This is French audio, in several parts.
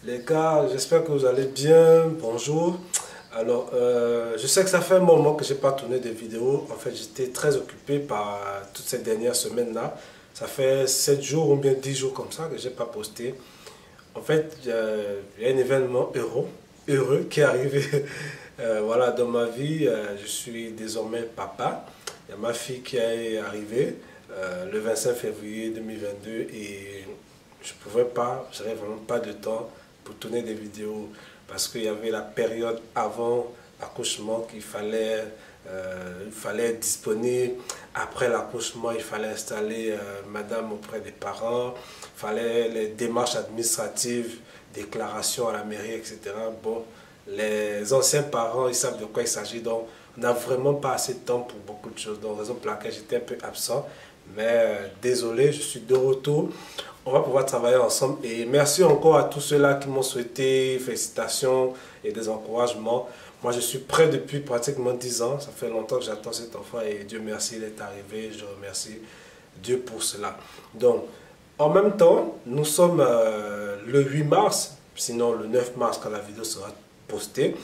Les gars, j'espère que vous allez bien. Bonjour. Alors, je sais que ça fait un moment que j'ai pas tourné de vidéos. En fait, j'étais très occupé par toutes ces dernières semaines-là. Ça fait 7 jours ou bien 10 jours comme ça que j'ai pas posté. En fait, il y a un événement heureux qui est arrivé voilà, dans ma vie. Je suis désormais papa. Il y a ma fille qui est arrivée le 25 février 2022 et je pouvais pas, j'avais vraiment pas de temps pour tourner des vidéos parce qu'il y avait la période avant l'accouchement il fallait être disponible. Après l'accouchement, il fallait installer madame auprès des parents. Il fallait les démarches administratives, déclaration à la mairie, etc. Bon, les anciens parents, ils savent de quoi il s'agit. Donc, on n'a vraiment pas assez de temps pour beaucoup de choses. Donc, raison pour laquelle j'étais un peu absent. Mais désolé, je suis de retour. On va pouvoir travailler ensemble. Et merci encore à tous ceux-là qui m'ont souhaité félicitations et des encouragements. Moi, je suis prêt depuis pratiquement 10 ans. Ça fait longtemps que j'attends cet enfant et Dieu merci, il est arrivé. Je remercie Dieu pour cela. Donc, en même temps, nous sommes le 8 mars, sinon le 9 mars quand la vidéo sera postée.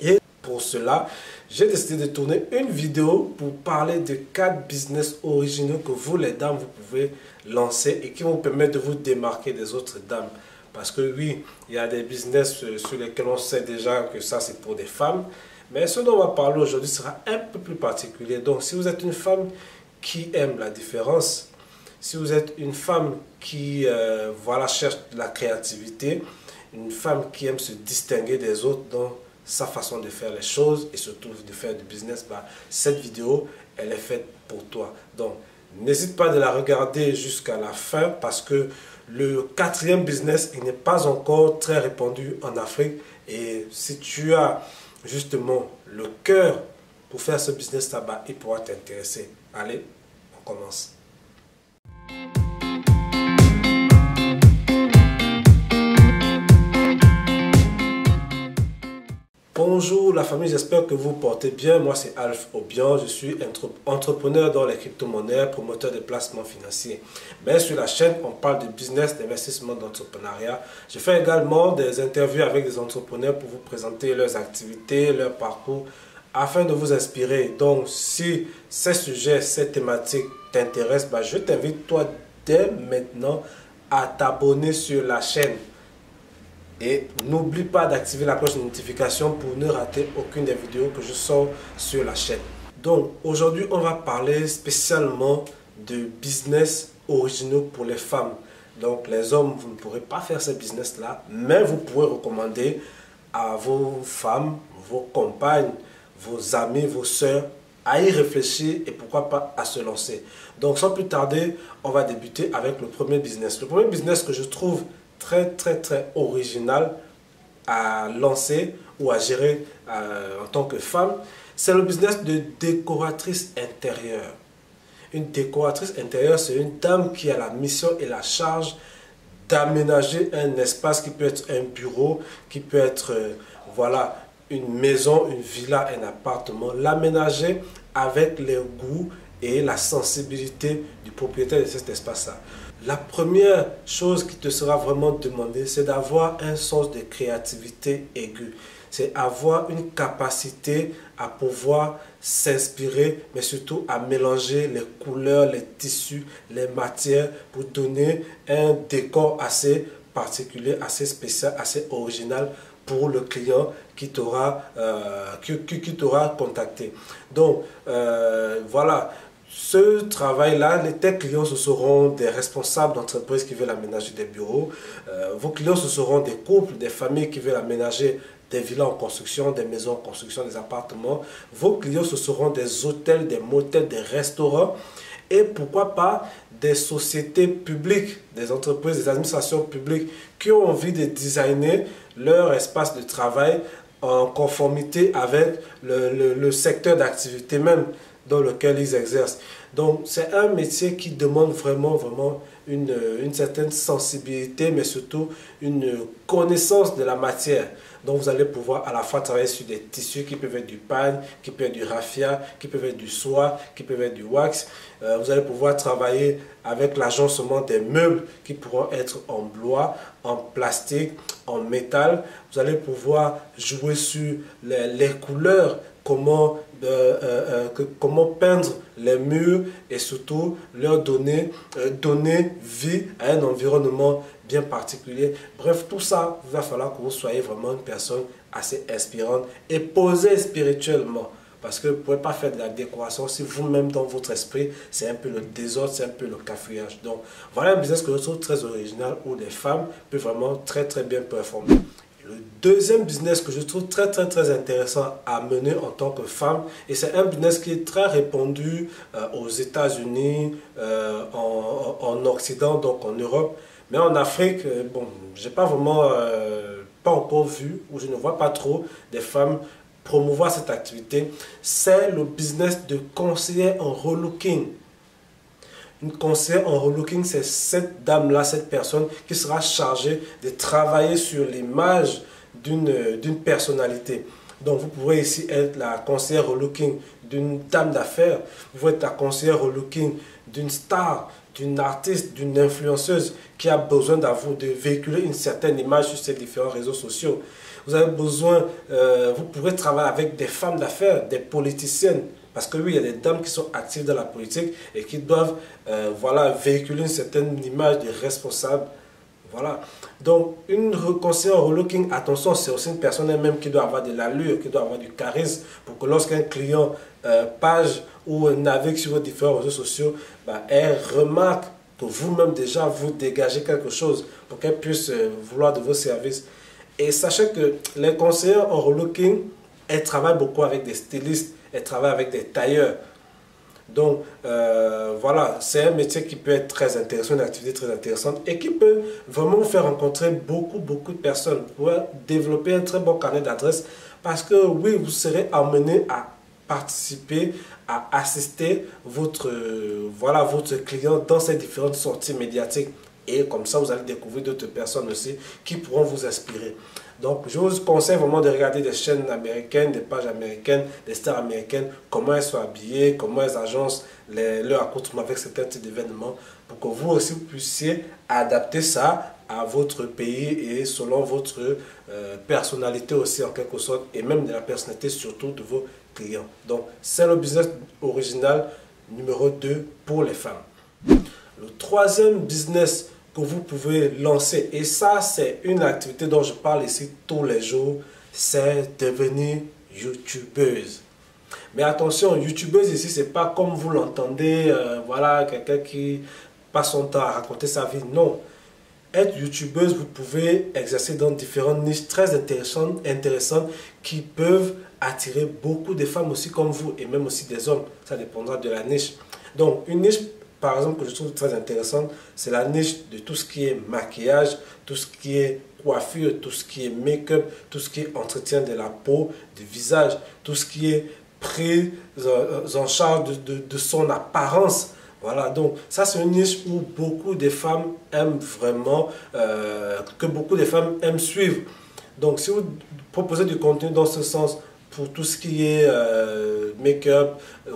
Et pour cela, j'ai décidé de tourner une vidéo pour parler de 4 business originaux que vous, les dames, vous pouvez lancer et qui vont vous permettre de vous démarquer des autres dames. Parce que oui, il y a des business sur lesquels on sait déjà que ça c'est pour des femmes. Mais ce dont on va parler aujourd'hui sera un peu plus particulier. Donc si vous êtes une femme qui aime la différence, si vous êtes une femme qui voilà, cherche de la créativité, une femme qui aime se distinguer des autres dans sa façon de faire les choses et surtout de faire du business, bah, cette vidéo, elle est faite pour toi. Donc, n'hésite pas de la regarder jusqu'à la fin parce que le 4e business, il n'est pas encore très répandu en Afrique. Et si tu as justement le cœur pour faire ce business là-bas, il pourra t'intéresser. Allez, on commence. Bonjour la famille, j'espère que vous portez bien. Moi c'est Alf Obian, je suis entrepreneur dans les crypto-monnaies, promoteur de placements financiers. Mais sur la chaîne, on parle de business, d'investissement, d'entrepreneuriat. Je fais également des interviews avec des entrepreneurs pour vous présenter leurs activités, leur parcours, afin de vous inspirer. Donc si ces sujets, ces thématiques t'intéressent, bah, je t'invite toi dès maintenant à t'abonner sur la chaîne. Et n'oublie pas d'activer la cloche de notification pour ne rater aucune des vidéos que je sors sur la chaîne. Donc aujourd'hui, on va parler spécialement de business originaux pour les femmes. Donc les hommes, vous ne pourrez pas faire ce business-là, mais vous pourrez recommander à vos femmes, vos compagnes, vos amis, vos sœurs à y réfléchir et pourquoi pas à se lancer. Donc sans plus tarder, on va débuter avec le premier business. Le premier business que je trouve très original à lancer ou à gérer en tant que femme, c'est le business de décoratrice intérieure. Une décoratrice intérieure, c'est une dame qui a la mission et la charge d'aménager un espace qui peut être un bureau, qui peut être voilà, une maison, une villa, un appartement, l'aménager avec les goûts et la sensibilité du propriétaire de cet espace-là. La première chose qui te sera vraiment demandée, c'est d'avoir un sens de créativité aigu. C'est avoir une capacité à pouvoir s'inspirer, mais surtout à mélanger les couleurs, les tissus, les matières pour donner un décor assez particulier, assez spécial, assez original pour le client qui t'aura contacté. Donc, voilà. Ce travail-là, tes clients, ce seront des responsables d'entreprises qui veulent aménager des bureaux. Vos clients, ce seront des couples, des familles qui veulent aménager des villas en construction, des maisons en construction, des appartements. Vos clients, ce seront des hôtels, des motels, des restaurants. Et pourquoi pas des sociétés publiques, des entreprises, des administrations publiques qui ont envie de designer leur espace de travail en conformité avec le secteur d'activité même dans lequel ils exercent. Donc, c'est un métier qui demande vraiment une certaine sensibilité, mais surtout une connaissance de la matière. Donc, vous allez pouvoir à la fois travailler sur des tissus qui peuvent être du pagne, qui peuvent être du raffia, qui peuvent être du soie, qui peuvent être du wax. Vous allez pouvoir travailler avec l'agencement des meubles qui pourront être en bois, en plastique, en métal. Vous allez pouvoir jouer sur les couleurs, comment peindre les murs et surtout leur donner vie à un environnement bien particulier. Bref, tout ça, il va falloir que vous soyez vraiment une personne assez inspirante et posée spirituellement. Parce que vous ne pouvez pas faire de la décoration si vous-même dans votre esprit, c'est un peu le désordre, c'est un peu le cafouillage. Donc, voilà un business que je trouve très original où les femmes peuvent vraiment très bien performer. Le deuxième business que je trouve très intéressant à mener en tant que femme, et c'est un business qui est très répandu aux États-Unis, en Occident, donc en Europe, mais en Afrique, bon, j'ai pas vraiment, pas encore vu, ou je ne vois pas trop des femmes promouvoir cette activité. C'est le business de conseiller en relooking. Une conseillère en relooking, c'est cette dame-là, cette personne qui sera chargée de travailler sur l'image d'une personnalité. Donc, vous pourrez ici être la conseillère relooking d'une dame d'affaires, vous pouvez être la conseillère relooking d'une star, d'une artiste, d'une influenceuse qui a besoin de véhiculer une certaine image sur ses différents réseaux sociaux. Vous avez besoin, vous pourrez travailler avec des femmes d'affaires, des politiciennes. Parce que oui, il y a des dames qui sont actives dans la politique et qui doivent voilà, véhiculer une certaine image de responsable. Voilà. Donc, une conseillère en relooking, attention, c'est aussi une personne elle-même qui doit avoir de l'allure, qui doit avoir du charisme pour que lorsqu'un client page ou navigue sur vos différents réseaux sociaux, bah, elle remarque que vous-même déjà vous dégagez quelque chose pour qu'elle puisse vouloir de vos services. Et sachez que les conseillères en relooking, elles travaillent beaucoup avec des stylistes, elles travaillent avec des tailleurs. Donc, voilà, c'est un métier qui peut être très intéressant, une activité très intéressante et qui peut vraiment vous faire rencontrer beaucoup de personnes. Vous pouvez développer un très bon carnet d'adresses parce que oui, vous serez amené à participer, à assister votre client dans ces différentes sorties médiatiques. Et comme ça, vous allez découvrir d'autres personnes aussi qui pourront vous inspirer. Donc, je vous conseille vraiment de regarder des chaînes américaines, des pages américaines, des stars américaines, comment elles sont habillées, comment elles agencent leur accoutrement avec certains types d'événements, pour que vous aussi vous puissiez adapter ça à votre pays et selon votre personnalité aussi en quelque sorte, et même de la personnalité surtout de vos clients. Donc, c'est le business original numéro 2 pour les femmes. Le troisième business que vous pouvez lancer, et ça c'est une activité dont je parle ici tous les jours, c'est devenir youtubeuse. Mais attention, youtubeuse ici, c'est pas comme vous l'entendez, voilà, quelqu'un qui passe son temps à raconter sa vie. Non, être youtubeuse, vous pouvez exercer dans différentes niches très intéressantes qui peuvent attirer beaucoup de femmes aussi comme vous et même aussi des hommes. Ça dépendra de la niche. Donc, une niche par exemple que je trouve très intéressante, c'est la niche de tout ce qui est maquillage, tout ce qui est coiffure, tout ce qui est make-up, tout ce qui est entretien de la peau, du visage, tout ce qui est prise en charge de son apparence. Voilà, donc ça c'est une niche où beaucoup de femmes aiment vraiment, que beaucoup de femmes aiment suivre. Donc si vous proposez du contenu dans ce sens, pour tout ce qui est make-up,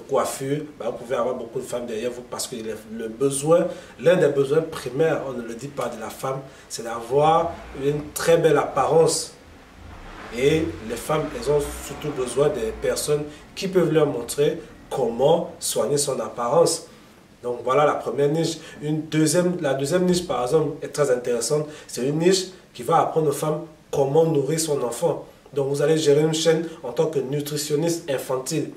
coiffure, bah, vous pouvez avoir beaucoup de femmes derrière vous parce que l'un des besoins primaires, on ne le dit pas de la femme, c'est d'avoir une très belle apparence. Et les femmes, elles ont surtout besoin des personnes qui peuvent leur montrer comment soigner son apparence. Donc voilà la première niche. La deuxième niche par exemple est très intéressante. C'est une niche qui va apprendre aux femmes comment nourrir son enfant. Donc vous allez gérer une chaîne en tant que nutritionniste infantile.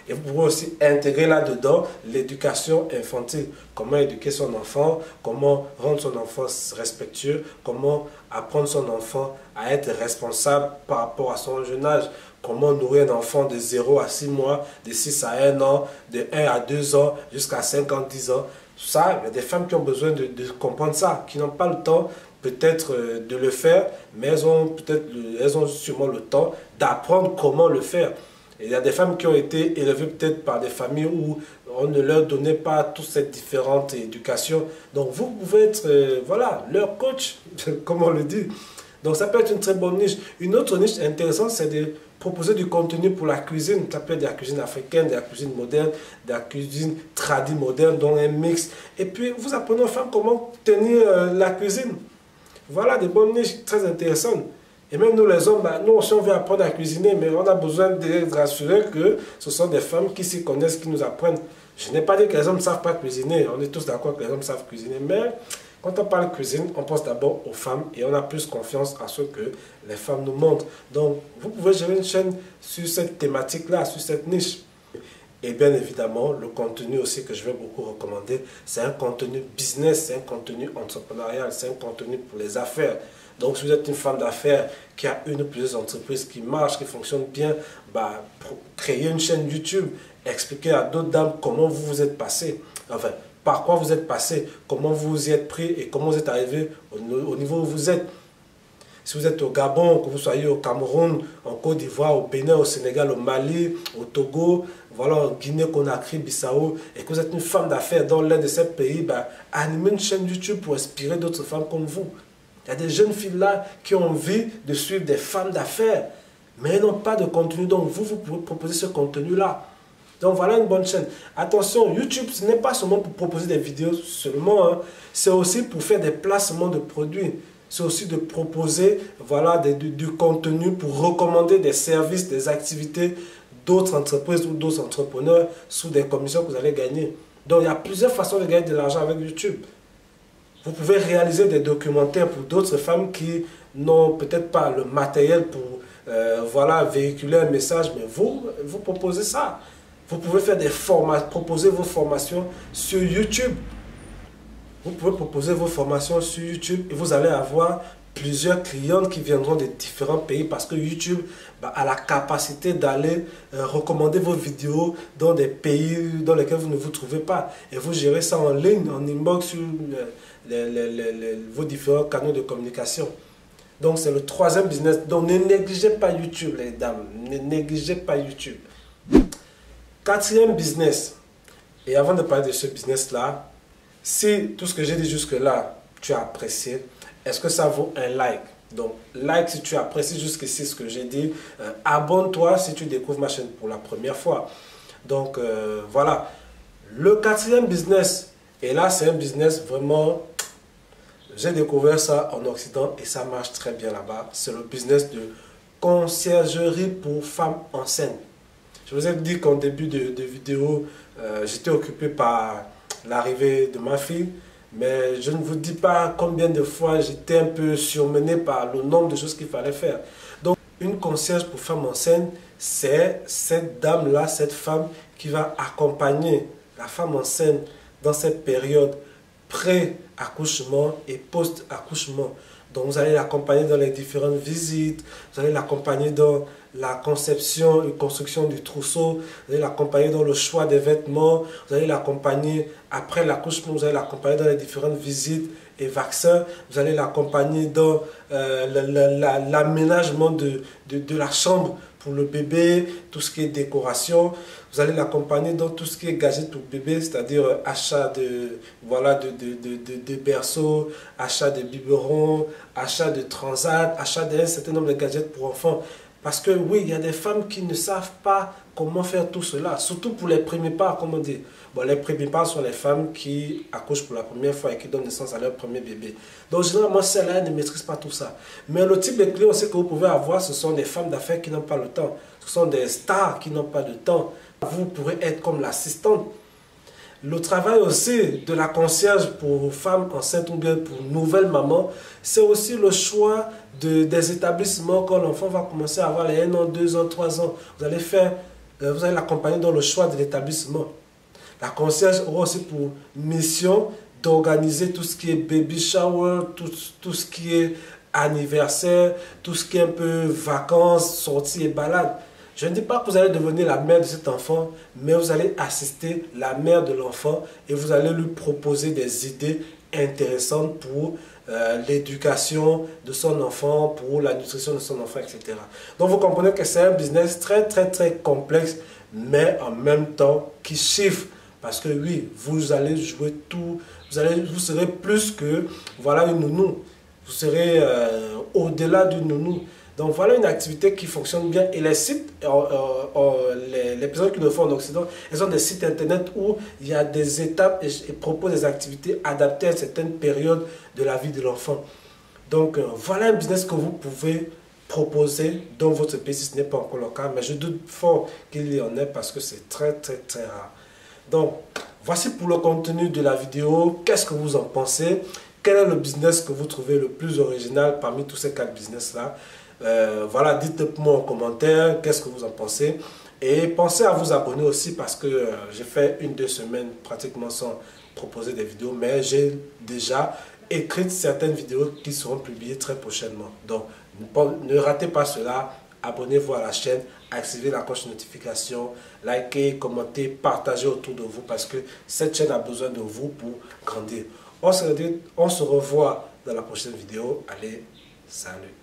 Et vous pouvez aussi intégrer là-dedans l'éducation infantile. Comment éduquer son enfant, comment rendre son enfant respectueux, comment apprendre son enfant à être responsable par rapport à son jeune âge. Comment nourrir un enfant de 0 à 6 mois, de 6 à 1 an, de 1 à 2 ans, jusqu'à 5 ans, 10 ans. Ça, il y a des femmes qui ont besoin de comprendre ça, qui n'ont pas le temps peut-être de le faire, mais elles ont sûrement le temps d'apprendre comment le faire. Et il y a des femmes qui ont été élevées peut-être par des familles où on ne leur donnait pas toute cette différente éducation. Donc vous pouvez être, voilà, leur coach, comme on le dit. Donc ça peut être une très bonne niche. Une autre niche intéressante, c'est de proposer du contenu pour la cuisine. Ça peut être de la cuisine africaine, de la cuisine moderne, de la cuisine tradie moderne, dont un mix. Et puis vous apprenez aux femmes comment tenir la cuisine. Voilà, des bonnes niches très intéressantes. Et même nous les hommes, nous aussi on veut apprendre à cuisiner, mais on a besoin de rassurer que ce sont des femmes qui s'y connaissent, qui nous apprennent. Je n'ai pas dit que les hommes ne savent pas cuisiner, on est tous d'accord que les hommes savent cuisiner, mais quand on parle cuisine, on pense d'abord aux femmes et on a plus confiance à ce que les femmes nous montrent. Donc, vous pouvez gérer une chaîne sur cette thématique-là, sur cette niche. Et bien évidemment, le contenu aussi que je vais beaucoup recommander, c'est un contenu business, c'est un contenu entrepreneurial, c'est un contenu pour les affaires. Donc, si vous êtes une femme d'affaires qui a une ou plusieurs entreprises qui marchent, qui fonctionnent bien, créez une chaîne YouTube, expliquez à d'autres dames comment vous vous êtes passé, enfin, par quoi vous êtes passé, comment vous vous y êtes pris et comment vous êtes arrivé au niveau où vous êtes. Si vous êtes au Gabon, que vous soyez au Cameroun, en Côte d'Ivoire, au Bénin, au Sénégal, au Mali, au Togo, voilà, en Guinée, Conakry, Bissau, et que vous êtes une femme d'affaires dans l'un de ces pays, animez une chaîne YouTube pour inspirer d'autres femmes comme vous. Il y a des jeunes filles là qui ont envie de suivre des femmes d'affaires, mais elles n'ont pas de contenu, donc vous pouvez proposer ce contenu-là. Donc voilà une bonne chaîne. Attention, YouTube, ce n'est pas seulement pour proposer des vidéos seulement, hein. C'est aussi pour faire des placements de produits. C'est aussi de proposer voilà, du contenu pour recommander des services, des activités d'autres entreprises ou d'autres entrepreneurs sous des commissions que vous allez gagner. Donc il y a plusieurs façons de gagner de l'argent avec YouTube. Vous pouvez réaliser des documentaires pour d'autres femmes qui n'ont peut-être pas le matériel pour voilà, véhiculer un message, mais vous proposez ça. Vous pouvez faire proposer vos formations sur YouTube. Vous pouvez proposer vos formations sur YouTube et vous allez avoir plusieurs clientes qui viendront de différents pays parce que YouTube a la capacité d'aller recommander vos vidéos dans des pays dans lesquels vous ne vous trouvez pas. Et vous gérez ça en ligne, en inbox sur vos différents canaux de communication. Donc c'est le troisième business. Donc ne négligez pas YouTube les dames, ne négligez pas YouTube. Quatrième business, et avant de parler de ce business-là, si tout ce que j'ai dit jusque-là, tu as apprécié, est-ce que ça vaut un like? Donc, like si tu apprécies jusqu'ici ce que j'ai dit. Abonne-toi si tu découvres ma chaîne pour la première fois. Donc, voilà. Le quatrième business, et là, c'est un business vraiment... J'ai découvert ça en Occident et ça marche très bien là-bas. C'est le business de conciergerie pour femmes enceintes. Je vous ai dit qu'en début de vidéo, j'étais occupé par l'arrivée de ma fille, mais je ne vous dis pas combien de fois j'étais un peu surmené par le nombre de choses qu'il fallait faire. Donc, une concierge pour femmes enceintes, c'est cette dame-là, cette femme qui va accompagner la femme enceinte dans cette période pré-accouchement et post-accouchement. Donc, vous allez l'accompagner dans les différentes visites, vous allez l'accompagner dans la conception et construction du trousseau, vous allez l'accompagner dans le choix des vêtements, vous allez l'accompagner après l'accouchement, vous allez l'accompagner dans les différentes visites et vaccins, vous allez l'accompagner dans l'aménagement de la chambre pour le bébé, tout ce qui est décoration. Vous allez l'accompagner dans tout ce qui est gadget pour bébé, c'est-à-dire achat de berceaux, achat de biberons, achat de transat, achat d'un certain nombre de gadgets pour enfants. Parce que oui, il y a des femmes qui ne savent pas comment faire tout cela, surtout pour les primipares, comme on dit. Bon, les primipares sont les femmes qui accouchent pour la première fois et qui donnent naissance à leur premier bébé. Donc, généralement, celles-là ne maîtrisent pas tout ça. Mais le type de clients aussi que vous pouvez avoir, ce sont des femmes d'affaires qui n'ont pas le temps. Ce sont des stars qui n'ont pas de temps. Vous pourrez être comme l'assistante. Le travail aussi de la concierge pour femmes enceintes ou bien pour nouvelles mamans, c'est aussi le choix des établissements quand l'enfant va commencer à avoir les 1 an, 2 ans, 3 ans. Vous allez l'accompagner dans le choix de l'établissement. La concierge aura aussi pour mission d'organiser tout ce qui est baby shower, tout ce qui est anniversaire, tout ce qui est un peu vacances, sorties et balades. Je ne dis pas que vous allez devenir la mère de cet enfant, mais vous allez assister la mère de l'enfant et vous allez lui proposer des idées intéressantes pour l'éducation de son enfant, pour la nutrition de son enfant, etc. Donc vous comprenez que c'est un business très complexe, mais en même temps qui chiffre. Parce que oui, vous allez jouer tout, vous serez plus que voilà une nounou. Vous serez au-delà d'une nounou. Donc voilà une activité qui fonctionne bien. Et les sites, les personnes qui le font en Occident, elles ont des sites internet où il y a des étapes et proposent des activités adaptées à certaines périodes de la vie de l'enfant. Donc voilà un business que vous pouvez proposer dans votre pays si ce n'est pas encore le cas, mais je doute fort qu'il y en ait parce que c'est très rare. Donc voici pour le contenu de la vidéo. Qu'est-ce que vous en pensez? Quel est le business que vous trouvez le plus original parmi tous ces 4 business là? Voilà, dites-moi en commentaire qu'est-ce que vous en pensez. Et pensez à vous abonner aussi parce que j'ai fait 1-2 semaines pratiquement sans proposer des vidéos, mais j'ai déjà écrit certaines vidéos qui seront publiées très prochainement. Donc ne ratez pas cela, abonnez-vous à la chaîne, activez la cloche de notification, likez, commentez, partagez autour de vous parce que cette chaîne a besoin de vous pour grandir. On se revoit dans la prochaine vidéo. Allez, salut!